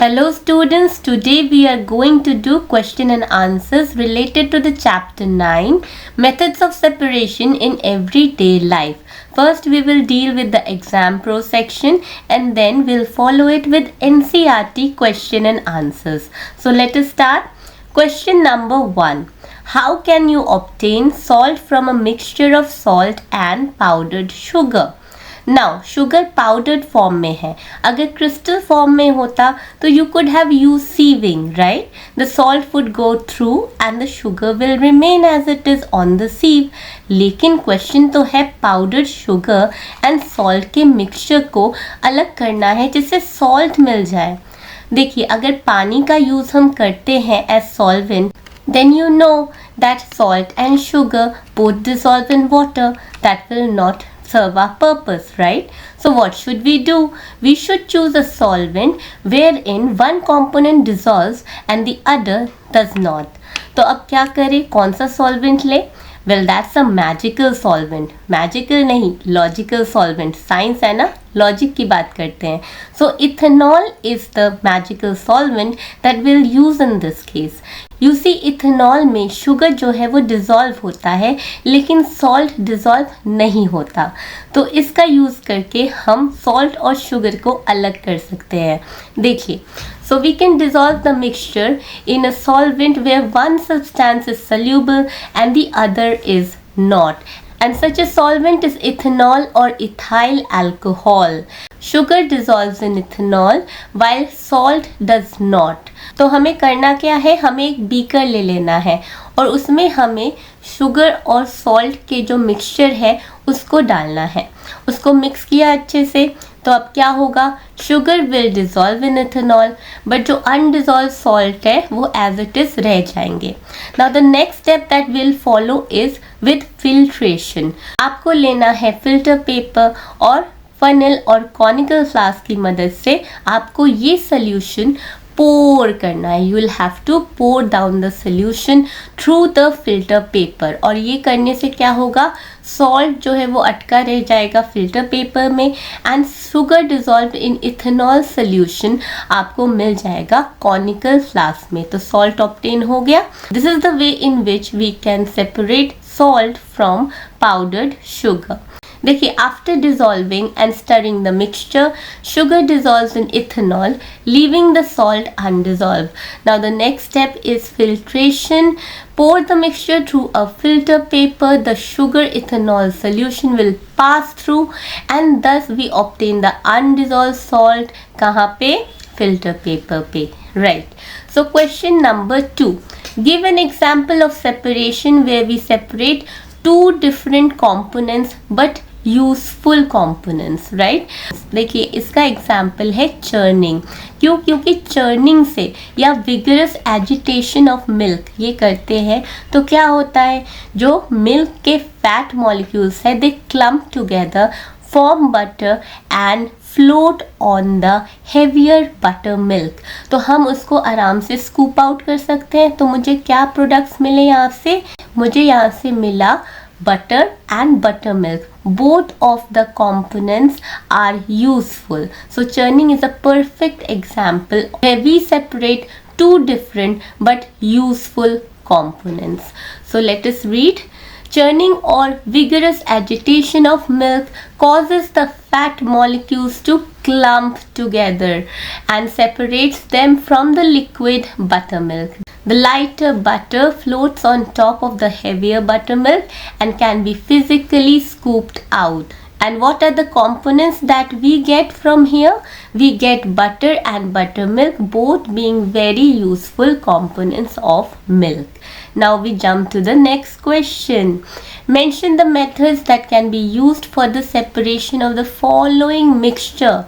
Hello students, today we are going to do question and answers related to the chapter 9 methods of separation in everyday life. First we will deal with the exam pro section and then we'll follow it with NCERT question and answers. So let us start. Question number 1. How can you obtain salt from a mixture of salt and powdered sugar? Now sugar powdered form में है, अगर crystal form में होता तो you could have use sieving, right? The salt would go through and the sugar will remain as it is on the sieve. लेकिन question तो है powdered sugar and salt के मिक्सचर को अलग करना है जिससे सॉल्ट मिल जाए. देखिए, अगर पानी का यूज हम करते हैं as solvent, then you know that salt and sugar both dissolve in water. That will not serve our purpose, right? So what should we do? We should choose a solvent wherein one component dissolves and the other does not. तो अब क्या करें, कौन सा solvent ले? Well, that's a magical solvent. Magical नहीं, logical solvent. Science है ना, logic की बात करते हैं. So ethanol is the magical solvent that we'll use in this case. You see, ethanol में शुगर जो है वो डिज़ोल्व होता है लेकिन सॉल्ट डिज़ोल्व नहीं होता. तो इसका यूज़ करके हम सॉल्ट और शुगर को अलग कर सकते हैं. देखिए, so we can dissolve the mixture in a solvent where one substance is soluble and the other is not. And such a solvent is ethanol or ethyl alcohol. Sugar dissolves in ethanol while salt does not. तो हमें करना क्या है, हमें एक beaker ले लेना है और उसमें हमें शुगर और सॉल्ट के जो मिक्सचर है उसको डालना है. उसको मिक्स किया अच्छे से, तो अब क्या होगा, sugar will dissolve in ethanol but जो अनडिज़ोल्व सॉल्ट है वो एज इट इज़ रह जाएंगे. Now the next step that will follow is with filtration. आपको लेना है फिल्टर पेपर और फनल और कॉनिकल फ्लास्क की मदद से आपको ये सोल्यूशन पोर करना है. You will have to pour down the solution through the filter paper. और ये करने से क्या होगा, सॉल्ट जो है वो अटका रह जाएगा फिल्टर पेपर में and sugar dissolve in ethanol solution आपको मिल जाएगा कॉनिकल फ्लास्क में. तो सॉल्ट ऑब्टेन हो गया. This is the way in which we can separate salt from powdered sugar. देखिए, after dissolving and stirring the mixture, sugar dissolves in ethanol, leaving the salt undissolved. Now the next step is filtration. Pour the mixture through a filter paper. The sugar ethanol solution will pass through and thus we obtain the undissolved salt. कहाँ पे? Filter paper पे, right? So question number 2. Give an example of separation where we separate two different components but useful components, right? देखिए, इसका example है churning. क्यों? क्योंकि churning से या विगरस एजिटेशन ऑफ मिल्क ये करते हैं तो क्या होता है, जो मिल्क के फैट मॉलिक्यूल्स है they clump together, form butter and float on the heavier buttermilk. तो हम उसको आराम से स्कूप आउट कर सकते हैं. तो मुझे क्या प्रोडक्ट्स मिले यहाँ से, मुझे यहाँ से मिला butter and buttermilk. Both of the components are useful. So churning is a perfect example where we separate two different but useful components. So let us read. Churning or vigorous agitation of milk causes the fat molecules to clump together and separates them from the liquid buttermilk. The lighter butter floats on top of the heavier buttermilk and can be physically scooped out. And what are the components that we get from here? We get butter and buttermilk, both being very useful components of milk. Now we jump to the next question. Mention the methods that can be used for the separation of the following mixture: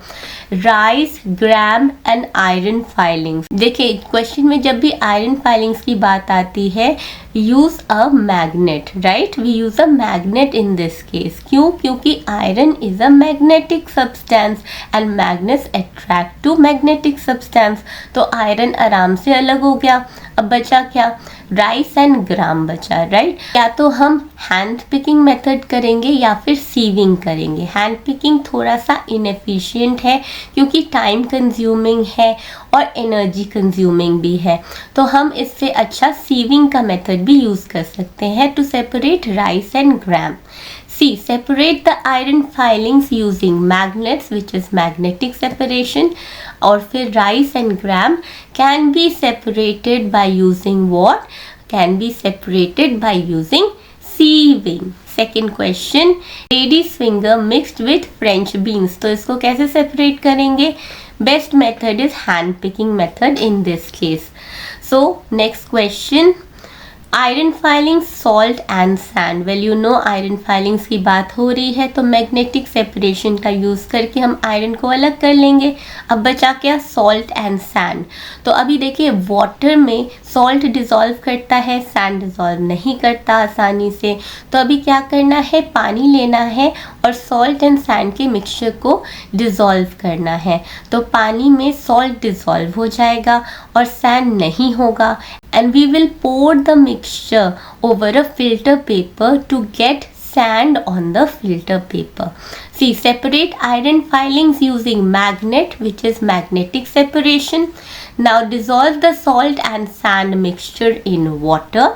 rice, gram and iron filings. देखिए, question में जब भी iron filings की बात आती है, use a magnet, right? We use a magnet in this case. क्यों? क्योंकि iron is a magnetic substance and magnets attract to magnetic substance. तो आयरन आराम से अलग हो गया. अब बचा क्या, राइस एंड ग्राम बचा, राइट। या तो हम हैंड पिकिंग मेथड करेंगे या फिर सीविंग करेंगे। हैंड पिकिंग थोड़ा सा इनएफिशिएंट है क्योंकि टाइम कंज्यूमिंग है और एनर्जी कंज्यूमिंग भी है, तो हम इससे अच्छा सीविंग का मेथड भी यूज कर सकते हैं to separate rice and gram. C. Separate the iron filings using magnets, which is magnetic separation. और फिर rice and gram can be separated by using what? Can be separated by using sieving. Second question, lady's finger mixed with French beans. तो इसको कैसे separate करेंगे? Best method is hand picking method in this case. So next question. Iron filings, salt and sand. Well you know iron filings की बात हो रही है तो मैग्नेटिक सेपरेशन का यूज़ करके हम आयरन को अलग कर लेंगे। अब बचा क्या? Salt and sand. तो अभी देखिए वाटर में सॉल्ट डिज़ोल्व करता है, सैंड डिज़ोल्व नहीं करता आसानी से। तो अभी क्या करना है? पानी लेना है और सॉल्ट एंड सैंड के मिक्सचर को डिज़ोल्व करना है। तो पानी में सॉल्ट डिज़ोल्व हो जाएगा और सैंड नहीं होगा, and we will pour the mixture over a filter paper to get sand on the filter paper. See, separate iron filings using magnet, which is magnetic separation. Now dissolve the salt and sand mixture in water.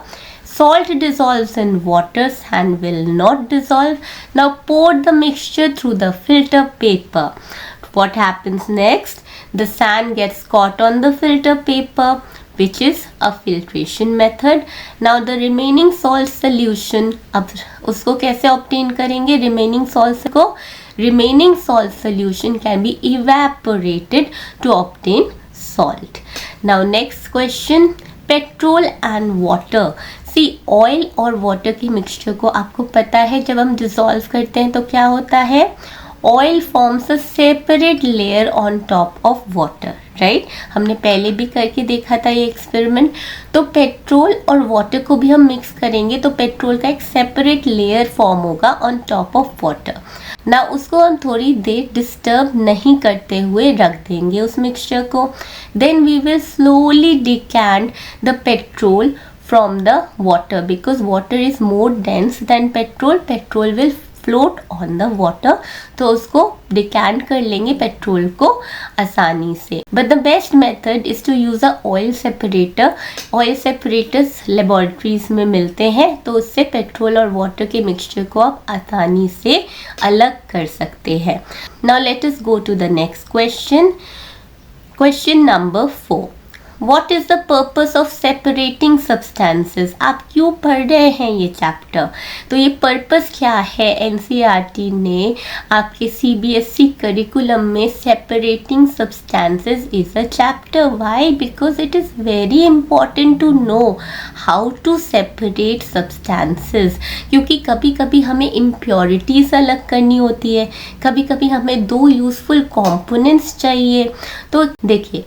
Salt dissolves in water, sand will not dissolve. Now pour the mixture through the filter paper. What happens next? The sand gets caught on the filter paper, which is a filtration method. Now the remaining salt solution, अब उसको कैसे obtain करेंगे? remaining salt solution can be evaporated to obtain salt. Now next question, petrol and water. See, oil और water की mixture को आपको पता है जब हम dissolve करते हैं तो क्या होता है? Oil forms a separate layer on top of water, right? हमने पहले भी करके देखा था ये एक्सपेरिमेंट। तो पेट्रोल और वाटर को भी हम मिक्स करेंगे तो पेट्रोल का एक सेपरेट लेयर फॉर्म होगा ऑन टॉप ऑफ वाटर ना। उसको हम थोड़ी देर डिस्टर्ब नहीं करते हुए रख देंगे उस मिक्सचर को। Then we will slowly decant the petrol from the water because water is more dense than petrol. Petrol will float on the water, तो उसको डिकैंट कर लेंगे पेट्रोल को आसानी से। But the best method is to use a oil separator. Oil separators laboratories में मिलते हैं तो उससे पेट्रोल और वाटर के मिक्सचर को आप आसानी से अलग कर सकते हैं। Now let us go to the next question. Question number 4, What is the purpose of separating substances? आप क्यों पढ़ रहे हैं ये चैप्टर? तो ये पर्पस क्या है? NCERT ने आपके CBSE करिकुलम में separating substances is a chapter. Why? Because it is very important to know how to separate substances. क्योंकि कभी कभी हमें impurities अलग करनी होती है, कभी कभी हमें दो यूजफुल components चाहिए। तो देखिए,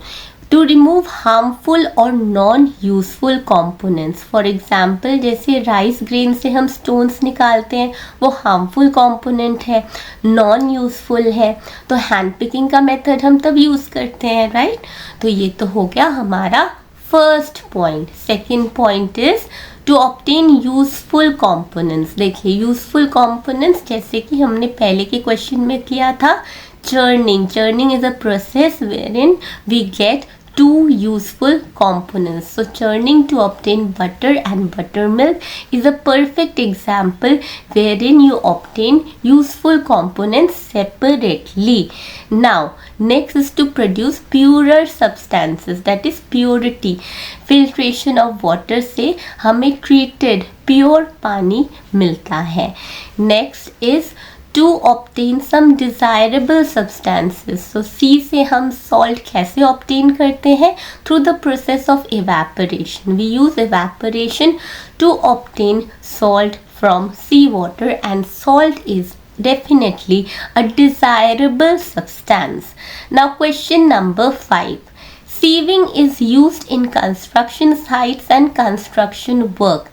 to remove harmful और non useful components, for example जैसे राइस ग्रेन से हम स्टोन्स निकालते हैं वो harmful component है, non useful है, तो हैंड पिकिंग का मेथड हम तब यूज़ करते हैं, राइट? तो ये तो हो गया हमारा first point. Second point is to obtain useful components. देखिए यूजफुल कॉम्पोनेंट्स जैसे कि हमने पहले के क्वेश्चन में किया था, churning is a process wherein we get two useful components. So churning to obtain butter and buttermilk is a perfect example wherein you obtain useful components separately. Now next is to produce purer substances, that is purity. Filtration of water से हमें treated pure पानी मिलता है। Next is to obtain some desirable substances. So C से हम salt कैसे obtain करते हैं? Through the process of evaporation. We use evaporation to obtain salt from seawater, and salt is definitely a desirable substance. Now question number 5. Sieving is used in construction sites and construction work.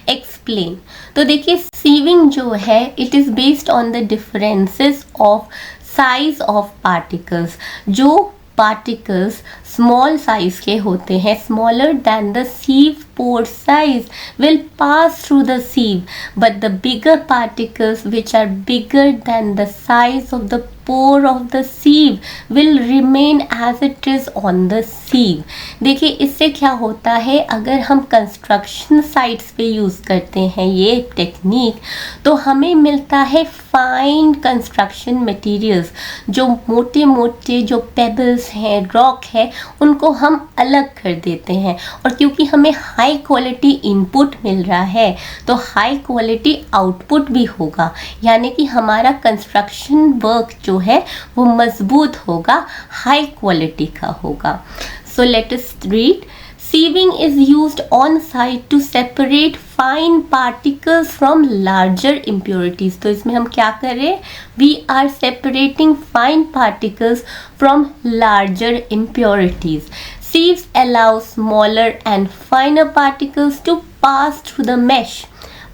Explain. तो देखिए sieving जो है it is based on the differences of size of particles. जो particles small size के होते हैं, smaller than the sieve pore size, will pass through the sieve, but the bigger particles which are bigger than the size of the pore of the sieve will remain as it is on the sieve. देखिए इससे क्या होता है, अगर हम construction sites पे use करते हैं ये टेक्निक, तो हमें मिलता है फाइन कंस्ट्रक्शन मटेरियल्स, जो मोटे मोटे जो पेबल्स हैं, रॉक है, उनको हम अलग कर देते हैं। और क्योंकि हमें हाई क्वालिटी इनपुट मिल रहा है तो हाई क्वालिटी आउटपुट भी होगा, यानी कि हमारा कंस्ट्रक्शन वर्क जो है वो मजबूत होगा, हाई क्वालिटी का होगा। So let us read. Sieving is used on site to separate fine particles from larger impurities. तो इसमें हम क्या कर रहे हैं? We are separating fine particles from larger impurities. Sieves allow smaller and finer particles to pass through the mesh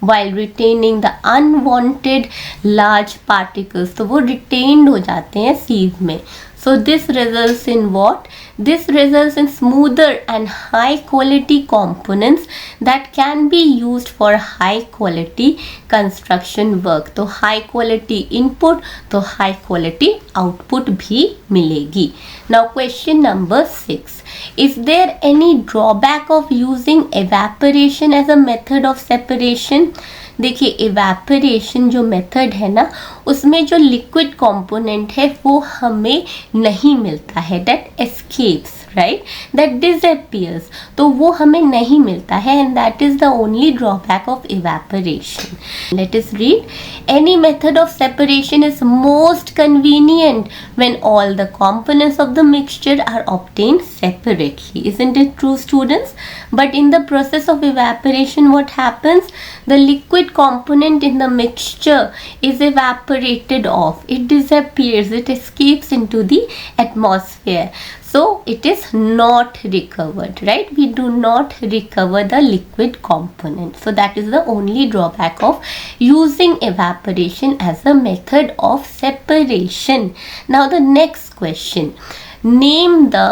while retaining the unwanted large particles. तो वो retained हो जाते हैं sieve में. So this results in what? This results in smoother and high quality components that can be used for high quality construction work. तो high quality input तो high quality output भी मिलेगी. Now question number 6. Is there any drawback of using evaporation as a method of separation? देखिए evaporation जो method है ना, उसमें जो लिक्विड कंपोनेंट है वो हमें नहीं मिलता है, that escapes, right, that disappears, तो वो हमें नहीं मिलता है, and that is the only drawback of evaporation. Let us read. Any method of separation is most convenient when all the components of the mixture are obtained separately. Isn't it true students? But in the process of evaporation, what happens? The liquid component in the mixture is evaporated off. It disappears. It escapes into the atmosphere. So it is not recovered, right? We do not recover the liquid component. So that is the only drawback of using evaporation as a method of separation. Now the next question. Name the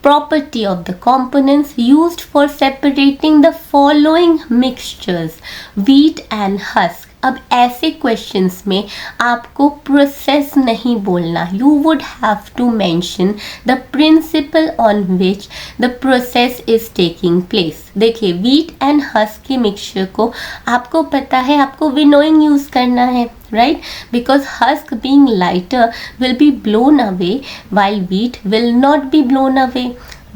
property of the components used for separating the following mixtures: wheat and husk. अब ऐसे questions में आपको process नहीं बोलना, you would have to mention the principle on which the process is taking place. देखिए wheat and husk के mixture को आपको पता है आपको विनोइंग यूज करना है, right? Because husk being lighter will be blown away while wheat will not be blown away,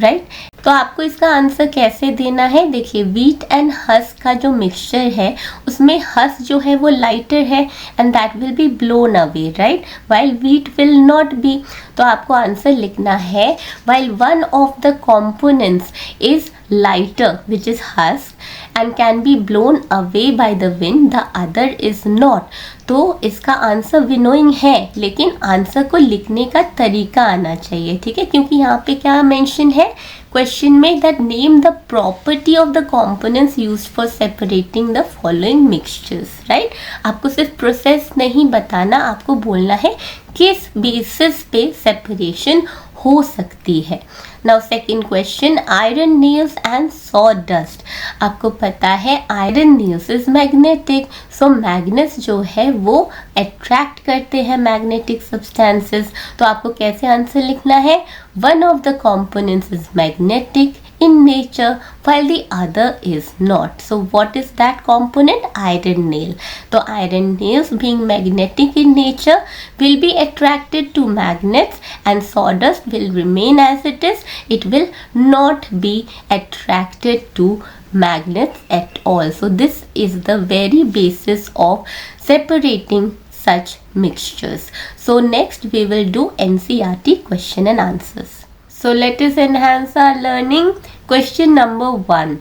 right? तो आपको इसका आंसर कैसे देना है? देखिए व्हीट एंड हस्क का जो मिक्सचर है उसमें हस्क जो है वो लाइटर है and that will be blown away, right, while wheat will not be. तो आपको आंसर लिखना है while one of the components is lighter, which is husk, and can be blown away by the wind, the other is not. तो इसका answer winnowing है, लेकिन answer को लिखने का तरीका आना चाहिए, ठीक है, क्योंकि यहाँ पे क्या मेंशन है क्वेश्चन में, that name the property of the components used for separating the following mixtures, right. आपको सिर्फ प्रोसेस नहीं बताना, आपको बोलना है किस बेसिस पे सेपरेशन हो सकती है. Now second question, iron nails and sawdust. आपको पता है iron nails is magnetic, so magnets जो है वो अट्रैक्ट करते हैं मैग्नेटिक सब्सटेंसेस. तो आपको कैसे आंसर लिखना है? One of the components is magnetic in nature while the other is not. So what is that component? Iron nail. So iron nails being magnetic in nature will be attracted to magnets and sawdust will remain as it is. It will not be attracted to magnets at all. So this is the very basis of separating such mixtures. So next we will do NCERT question and answers. So let us enhance our learning. Question number 1.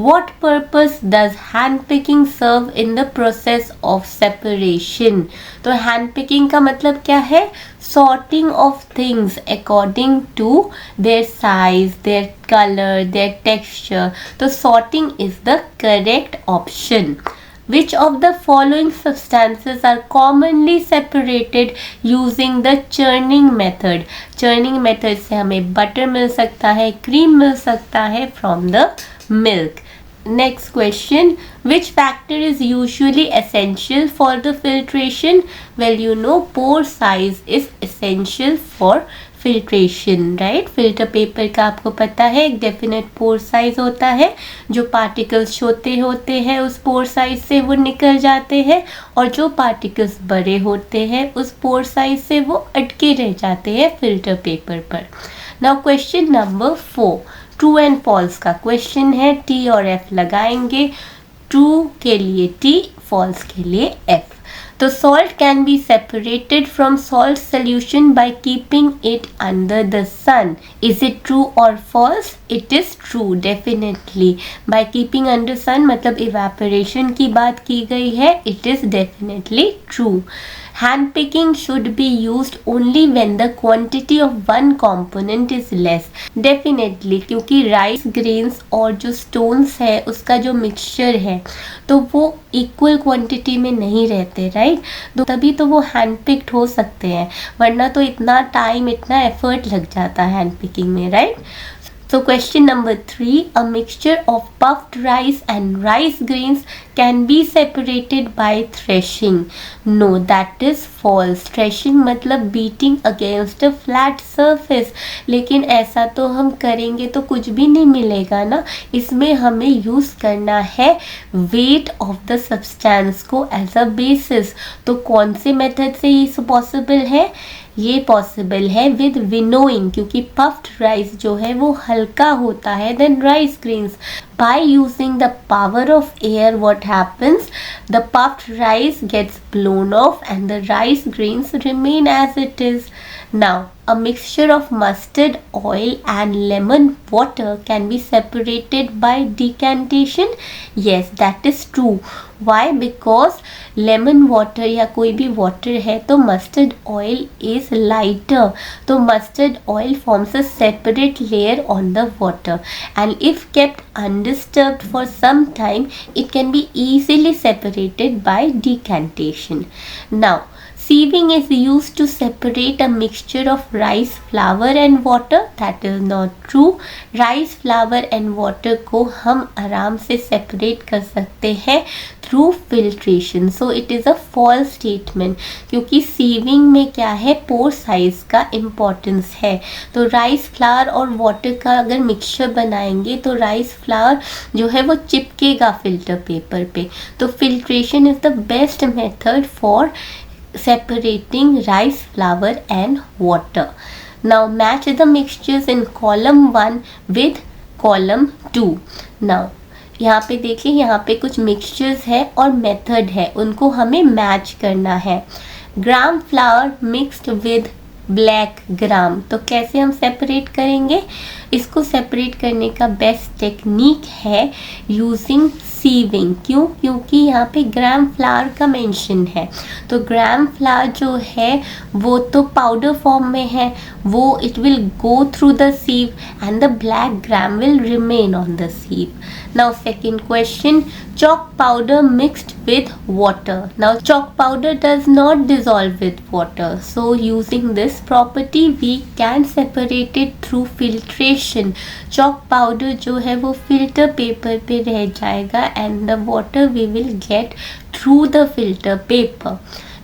What purpose does handpicking serve in the process of separation? तो handpicking का मतलब क्या है? Sorting of things according to their size, their color, their texture. तो sorting is the correct option. Which of the following substances are commonly separated using the churning method? Churning method से हमें butter मिल सकता है, cream मिल सकता है from the milk. Next question, which factor is usually essential for the filtration? Well, you know, pore size is essential for filtration, right? Filter paper का आपको पता है एक डेफिनेट पोर साइज होता है, जो पार्टिकल्स छोटे होते हैं उस पोर साइज से वो निकल जाते हैं, और जो पार्टिकल्स बड़े होते हैं उस पोर साइज से वो अटके रह जाते हैं फिल्टर पेपर पर. Now question number 4, true and false का क्वेश्चन है. टी और एफ लगाएंगे. ट्रू के लिए टी, फॉल्स के लिए एफ. तो salt can be separated from salt solution by keeping it under the sun. Is it true or false? It is true, definitely. By keeping under sun मतलब evaporation की बात की गई है. It is definitely true. Hand picking should be used only when the quantity of one component is less. Definitely, क्योंकि rice grains और जो stones है उसका जो मिक्सचर है तो वो इक्वल क्वांटिटी में नहीं रहते, राइट? तो तभी तो वो हैंड पिक्ड हो सकते हैं, वरना तो इतना टाइम, इतना एफर्ट लग जाता है हैंड पिकिंग में, right? So question number 3, a mixture of puffed rice and rice grains can be separated by threshing. No, that is false. Threshing मतलब beating against a flat surface. लेकिन ऐसा तो हम करेंगे तो कुछ भी नहीं मिलेगा ना. इसमें हमें यूज़ करना है weight of the substance को as a basis. तो कौन से मेथड से ये पॉसिबल है? ये पॉसिबल है विद विनोइंग, क्योंकि पफ्ड राइस जो है वो हल्का होता है than rice grains. By using the power of air, what happens? The puffed rice gets blown off and the rice grains remain as it is. Now, a mixture of mustard oil and lemon water can be separated by decantation. Yes, that is true. Why? Because lemon water या कोई भी water है तो mustard oil is lighter. तो mustard oil forms a separate layer on the water, and if kept undisturbed for some time, it can be easily separated by decantation. Now, sieving is used to separate a mixture of rice flour and water. That is not true. Rice flour and water को हम आराम से separate कर सकते हैं through filtration. So it is a false statement, क्योंकि sieving में क्या है, pore size का importance है. तो rice flour और water का अगर mixture बनाएंगे तो rice flour जो है वो चिपकेगा filter paper पे. तो filtration is the best method for separating rice flour and water. Now match the mixtures in column 1 with column 2. Now यहाँ पे देखिए, यहाँ पे कुछ मिक्सचर्स है और मेथड है, उनको हमें मैच करना है. ग्राम flower mixed with black gram, तो कैसे हम सेपरेट करेंगे? इसको सेपरेट करने का बेस्ट टेक्निक है यूजिंग सीविंग. क्यों? क्योंकि यहाँ पे ग्राम फ्लावर का मेंशन है. तो ग्राम फ्लावर जो है वो तो पाउडर फॉर्म में है, वो it will go through the सीव and the black gram will remain on the सीव. Now second question, chalk powder mixed with water. Now chalk powder does not dissolve with water, so using this property we can separate it through filtration. Chalk powder जो है वो filter paper पे रह जाएगा and the water we will get through the filter paper.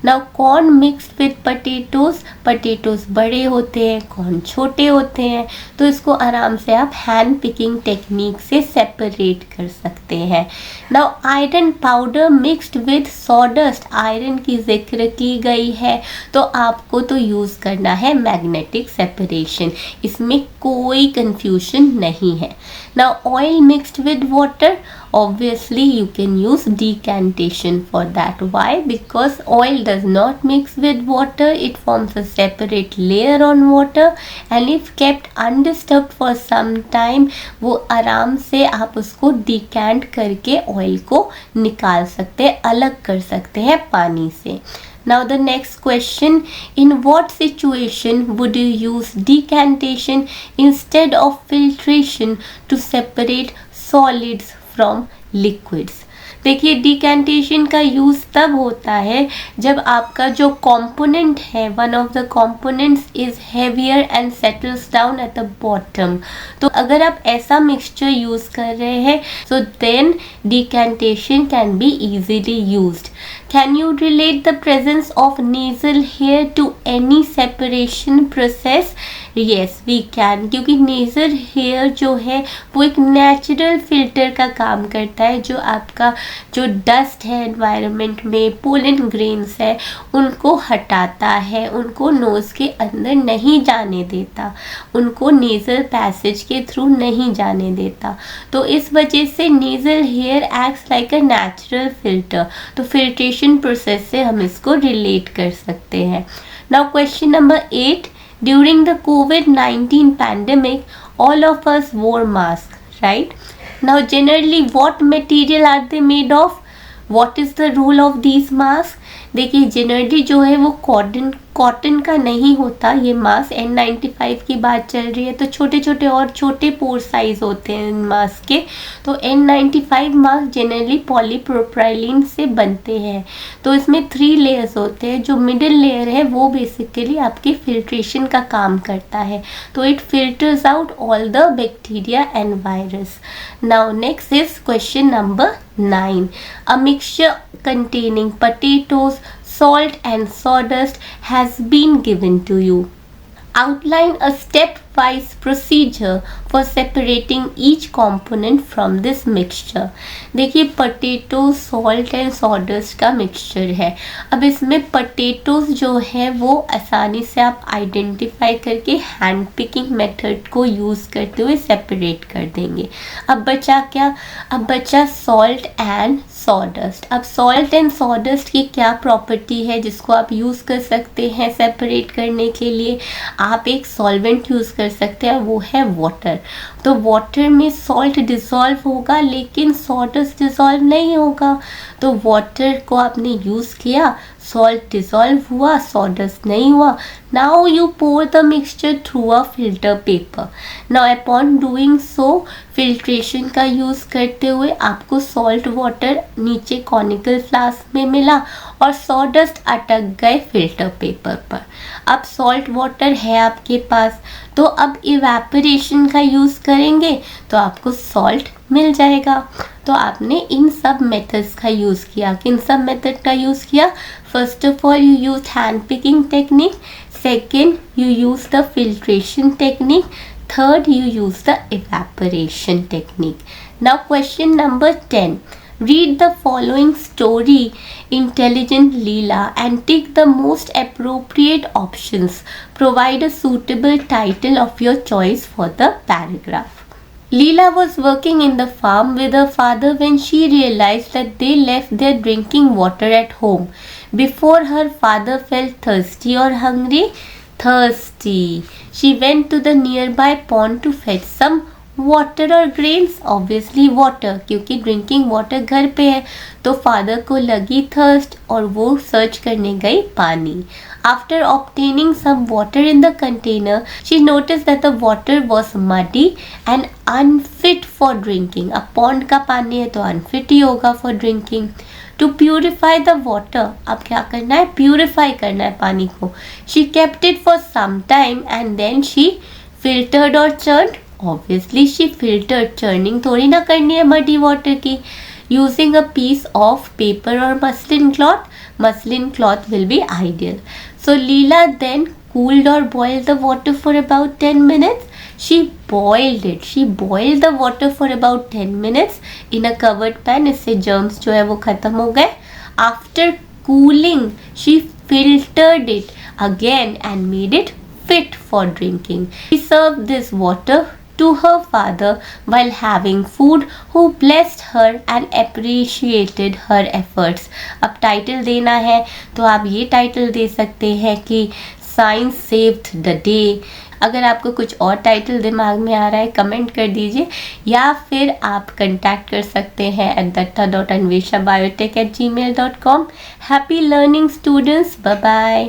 Now corn mixed with potatoes, potatoes बड़े होते हैं, corn छोटे होते हैं, तो इसको आराम से आप hand picking technique से separate कर सकते हैं. Now iron powder mixed with sawdust, iron की जिक्र की गई है तो आपको तो यूज़ करना है magnetic separation, इसमें कोई confusion नहीं है. Now oil mixed with water, obviously you can use decantation for that. Why? Because oil does not mix with water, it forms a separate layer on water and if kept undisturbed for some time, वो आराम से आप उसको decant करके oil को निकाल सकते हैं, अलग कर सकते हैं पानी से. Now the next question, in what situation would you use decantation instead of filtration to separate solids from liquids? देखिए डिकैंटेशन का यूज़ तब होता है जब आपका जो कंपोनेंट है, one of the components is heavier and settles down at the bottom. तो अगर आप ऐसा मिक्सचर यूज़ कर रहे हैं so then decantation can be easily used. Can you relate the presence of nasal hair to any separation process? Yes, we can, क्योंकि nasal hair जो है वो एक नेचुरल फिल्टर का काम करता है, जो आपका जो डस्ट है एनवायरनमेंट में, पोलन ग्रेन्स है, उनको हटाता है, उनको नोज़ के अंदर नहीं जाने देता, उनको नेज़ल पैसेज के थ्रू नहीं जाने देता। तो इस वजह से nasal hair acts like a natural filter. तो फिल्ट्रेशन प्रोसेस से हम इसको रिलेट कर सकते हैं। Now question number 8, during the COVID-19 pandemic all of us wore masks, right? Now generally what material are they made of? What is the rule of these masks? देखिए generally जो है वो कॉटन का नहीं होता ये मास्क। N95 की बात चल रही है तो छोटे छोटे और छोटे पोर साइज होते हैं इन मास्क के। तो N95 मास्क जनरली पॉलीप्रोपाइलीन से बनते हैं। तो इसमें 3 लेयर्स होते हैं। जो मिडिल लेयर है वो बेसिकली आपके फिल्ट्रेशन का काम करता है। तो it filters out all the bacteria and virus. Now next is question number 9. A mixture containing potatoes, salt and sawdust has been given to you. Outline a stepwise procedure for separating each component from this mixture. देखिए potato, salt and sawdust का mixture है। अब इसमें potatoes जो है वो आसानी से आप आइडेंटिफाई करके हैंड पिकिंग मेथड को यूज़ करते हुए सेपरेट कर देंगे। अब बचा क्या? अब बचा सॉल्ट एंड सॉडस्ट। अब सॉल्ट एंड सॉडस्ट की क्या प्रॉपर्टी है जिसको आप यूज़ कर सकते हैं सेपरेट करने के लिए? आप एक सॉल्वेंट यूज़ कर सकते हैं, वो है वाटर। तो वाटर में सॉल्ट डिसॉल्व होगा लेकिन सॉडस्ट डिसॉल्व नहीं होगा। तो वाटर को आपने यूज़ किया, सॉल्ट डिसॉल्व हुआ, सॉडस्ट नहीं हुआ। Now you pour the mixture through a filter paper. Now upon doing so, filtration का यूज़ करते हुए आपको सॉल्ट वाटर नीचे कॉनिकल फ्लास्क में मिला और सॉडस्ट अटक गए फिल्टर पेपर पर। अब सॉल्ट वाटर है आपके पास, तो अब इवेपोरेशन का यूज़ करेंगे तो आपको सॉल्ट मिल जाएगा। तो आपने इन सब मेथड्स का यूज़ किया। किन सब मेथड का यूज़ किया? First of all you use hand picking technique, second you use the filtration technique, third you use the evaporation technique. Now question number 10. Read the following story, Intelligent Leela, and tick the most appropriate options. Provide a suitable title of your choice for the paragraph. Leela was working in the farm with her father when she realized that they left their drinking water at home. Before her father felt thirsty or hungry, thirsty. She went to the nearby pond to fetch some water or grains. Obviously water, क्योंकि drinking water घर पे है। तो father को लगी thirst और वो search करने गई पानी। After obtaining some water in the container, she noticed that the water was muddy and unfit for drinking. अब pond का पानी है तो unfit ही होगा for drinking. To purify the water, अब क्या करना है? प्यूरिफाई करना है पानी को। She kept it for some time and then she filtered or churned. Obviously she filtered, churning थोड़ी ना करनी है muddy water की। Using a piece of paper or muslin cloth will be ideal. So Leela then cooled or boiled the water for about 10 minutes. She boiled it. She boiled the water for about 10 minutes in a covered pan. इससे germs जो है वो खत्म हो गए. After cooling, she filtered it again and made it fit for drinking. She served this water to her father while having food, who blessed her and appreciated her efforts. अब title देना है तो आप ये टाइटल दे सकते हैं कि science saved the day. अगर आपको कुछ और टाइटल दिमाग में आ रहा है कमेंट कर दीजिए, या फिर आप कंटैक्ट कर सकते हैं @datta.anveshabiotech@gmail.com. Happy learning students. Bye bye.